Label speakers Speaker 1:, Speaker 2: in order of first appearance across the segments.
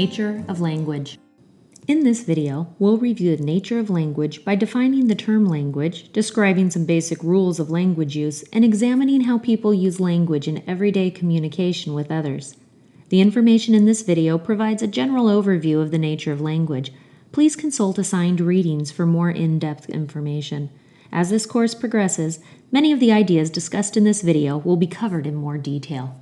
Speaker 1: nature of language. In this video, we'll review the nature of language by defining the term language, describing some basic rules of language use, and examining how people use language in everyday communication with others. The information in this video provides a general overview of the nature of language. Please consult assigned readings for more in-depth information. As this course progresses, many of the ideas discussed in this video will be covered in more detail.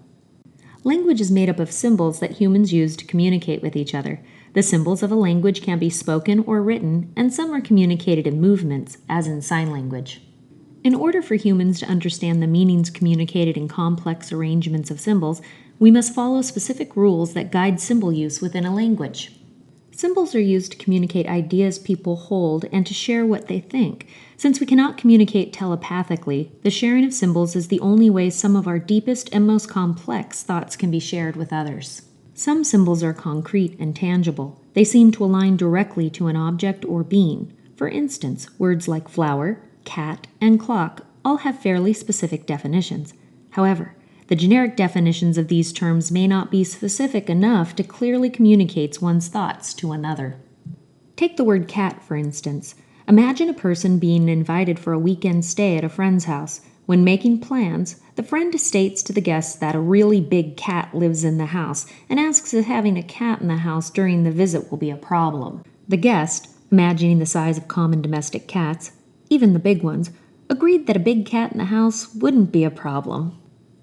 Speaker 1: Language is made up of symbols that humans use to communicate with each other. The symbols of a language can be spoken or written, and some are communicated in movements, as in sign language. In order for humans to understand the meanings communicated in complex arrangements of symbols, we must follow specific rules that guide symbol use within a language. Symbols are used to communicate ideas people hold and to share what they think. Since we cannot communicate telepathically, the sharing of symbols is the only way some of our deepest and most complex thoughts can be shared with others. Some symbols are concrete and tangible. They seem to align directly to an object or being. For instance, words like flower, cat, and clock all have fairly specific definitions. However, the generic definitions of these terms may not be specific enough to clearly communicate one's thoughts to another. Take the word cat, for instance. Imagine a person being invited for a weekend stay at a friend's house. When making plans, the friend states to the guests that a really big cat lives in the house and asks if having a cat in the house during the visit will be a problem. The guest, imagining the size of common domestic cats, even the big ones, agreed that a big cat in the house wouldn't be a problem.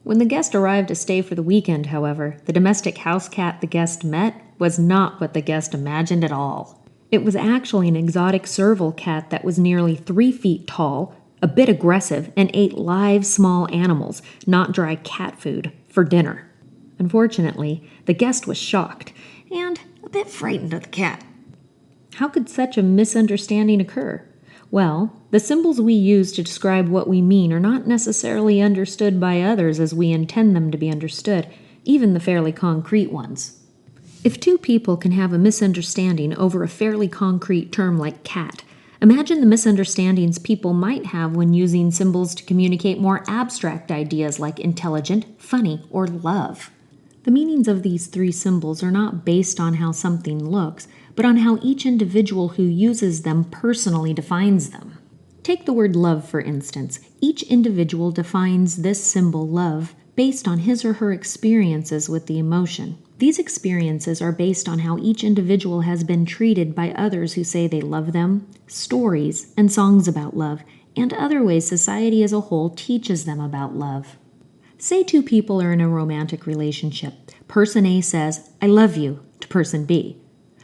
Speaker 1: When the guest arrived to stay for the weekend, however, the domestic house cat the guest met was not what the guest imagined at all. It was actually an exotic serval cat that was nearly 3 feet tall, a bit aggressive, and ate live small animals, not dry cat food, for dinner. Unfortunately, the guest was shocked and a bit frightened of the cat. How could such a misunderstanding occur? Well, the symbols we use to describe what we mean are not necessarily understood by others as we intend them to be understood, even the fairly concrete ones. If two people can have a misunderstanding over a fairly concrete term like cat, imagine the misunderstandings people might have when using symbols to communicate more abstract ideas like intelligent, funny, or love. The meanings of these 3 symbols are not based on how something looks, but on how each individual who uses them personally defines them. Take the word love, for instance. Each individual defines this symbol love based on his or her experiences with the emotion. These experiences are based on how each individual has been treated by others who say they love them, stories and songs about love, and other ways society as a whole teaches them about love. Say 2 people are in a romantic relationship. Person A says, "I love you," to person B.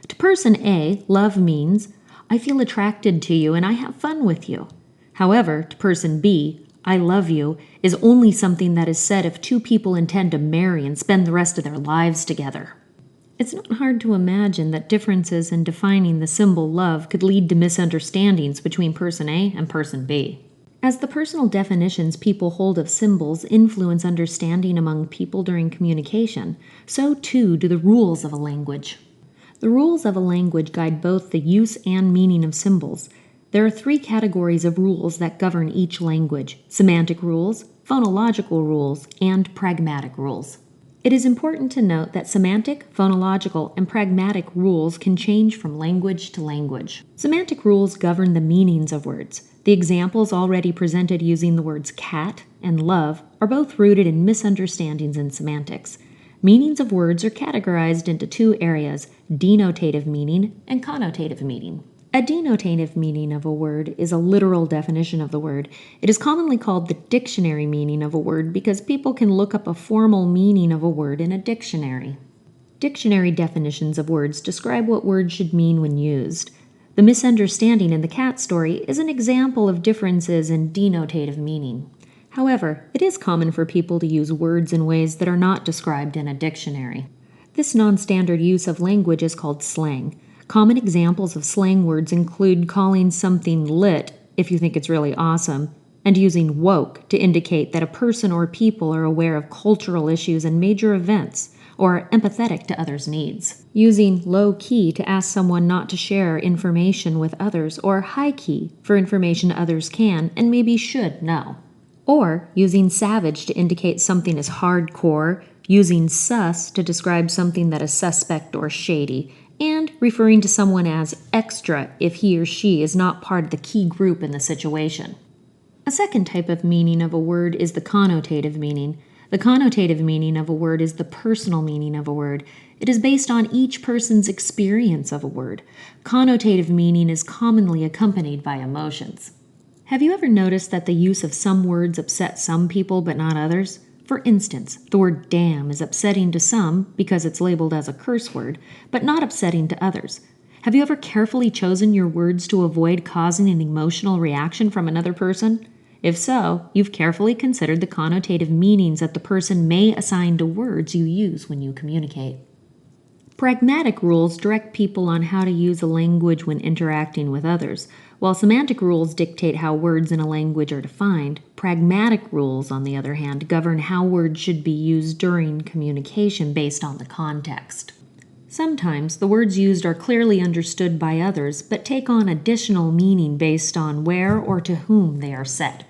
Speaker 1: To person A, love means, "I feel attracted to you and I have fun with you." However, to person B, "I love you" is only something that is said if 2 people intend to marry and spend the rest of their lives together. It's not hard to imagine that differences in defining the symbol love could lead to misunderstandings between person A and person B. As the personal definitions people hold of symbols influence understanding among people during communication, so too do the rules of a language. The rules of a language guide both the use and meaning of symbols. There are 3 categories of rules that govern each language: semantic rules, phonological rules, and pragmatic rules. It is important to note that semantic, phonological, and pragmatic rules can change from language to language. Semantic rules govern the meanings of words. The examples already presented using the words cat and love are both rooted in misunderstandings in semantics. Meanings of words are categorized into 2 areas: denotative meaning and connotative meaning. A denotative meaning of a word is a literal definition of the word. It is commonly called the dictionary meaning of a word because people can look up a formal meaning of a word in a dictionary. Dictionary definitions of words describe what words should mean when used. The misunderstanding in the cat story is an example of differences in denotative meaning. However, it is common for people to use words in ways that are not described in a dictionary. This non-standard use of language is called slang. Common examples of slang words include calling something lit if you think it's really awesome, and using woke to indicate that a person or people are aware of cultural issues and major events, or are empathetic to others' needs. Using low key to ask someone not to share information with others, or high key for information others can and maybe should know. Or using savage to indicate something is hardcore, using sus to describe something that is suspect or shady, and referring to someone as extra if he or she is not part of the key group in the situation. A second type of meaning of a word is the connotative meaning. The connotative meaning of a word is the personal meaning of a word. It is based on each person's experience of a word. Connotative meaning is commonly accompanied by emotions. Have you ever noticed that the use of some words upset some people but not others? For instance, the word damn is upsetting to some because it's labeled as a curse word, but not upsetting to others. Have you ever carefully chosen your words to avoid causing an emotional reaction from another person? If so, you've carefully considered the connotative meanings that the person may assign to words you use when you communicate. Pragmatic rules direct people on how to use a language when interacting with others. While semantic rules dictate how words in a language are defined, pragmatic rules, on the other hand, govern how words should be used during communication based on the context. Sometimes the words used are clearly understood by others, but take on additional meaning based on where or to whom they are said.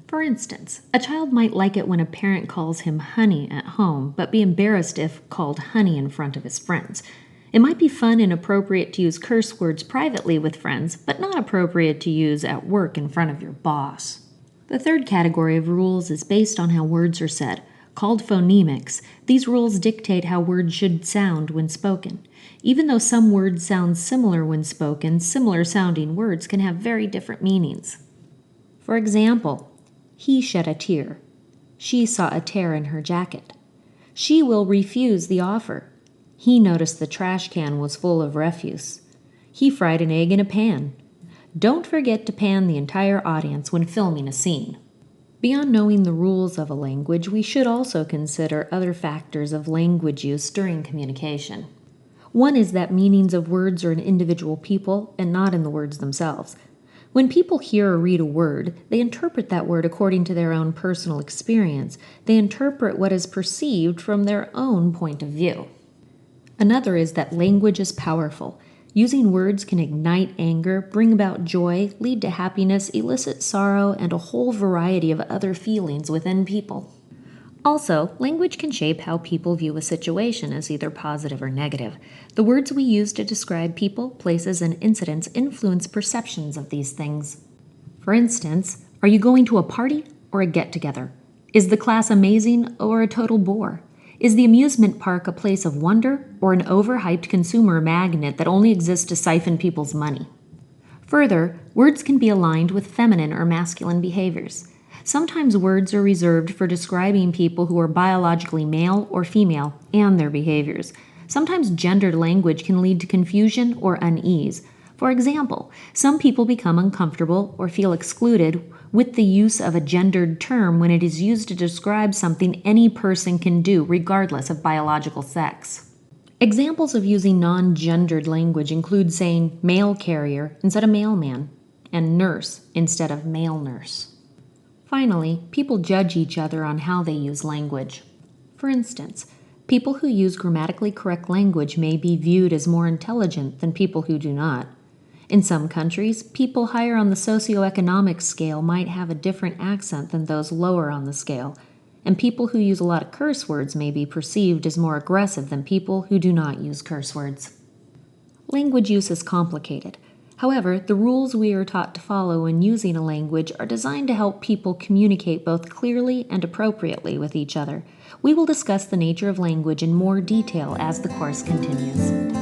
Speaker 1: For instance, a child might like it when a parent calls him honey at home, but be embarrassed if called honey in front of his friends. It might be fun and appropriate to use curse words privately with friends, but not appropriate to use at work in front of your boss. The third category of rules is based on how words are said. Called phonemics, these rules dictate how words should sound when spoken. Even though some words sound similar when spoken, similar sounding words can have very different meanings. For example, he shed a tear. She saw a tear in her jacket. She will refuse the offer. He noticed the trash can was full of refuse. He fried an egg in a pan. Don't forget to pan the entire audience when filming a scene. Beyond knowing the rules of a language, we should also consider other factors of language use during communication. One is that meanings of words are in individual people and not in the words themselves. When people hear or read a word, they interpret that word according to their own personal experience. They interpret what is perceived from their own point of view. Another is that language is powerful. Using words can ignite anger, bring about joy, lead to happiness, elicit sorrow, and a whole variety of other feelings within people. Also, language can shape how people view a situation as either positive or negative. The words we use to describe people, places, and incidents influence perceptions of these things. For instance, are you going to a party or a get-together? Is the class amazing or a total bore? Is the amusement park a place of wonder or an overhyped consumer magnet that only exists to siphon people's money? Further, words can be aligned with feminine or masculine behaviors. Sometimes words are reserved for describing people who are biologically male or female and their behaviors. Sometimes gendered language can lead to confusion or unease. For example, some people become uncomfortable or feel excluded with the use of a gendered term when it is used to describe something any person can do regardless of biological sex. Examples of using non-gendered language include saying mail carrier instead of mailman and nurse instead of male nurse. Finally, people judge each other on how they use language. For instance, people who use grammatically correct language may be viewed as more intelligent than people who do not. In some countries, people higher on the socioeconomic scale might have a different accent than those lower on the scale, and people who use a lot of curse words may be perceived as more aggressive than people who do not use curse words. Language use is complicated. However, the rules we are taught to follow when using a language are designed to help people communicate both clearly and appropriately with each other. We will discuss the nature of language in more detail as the course continues.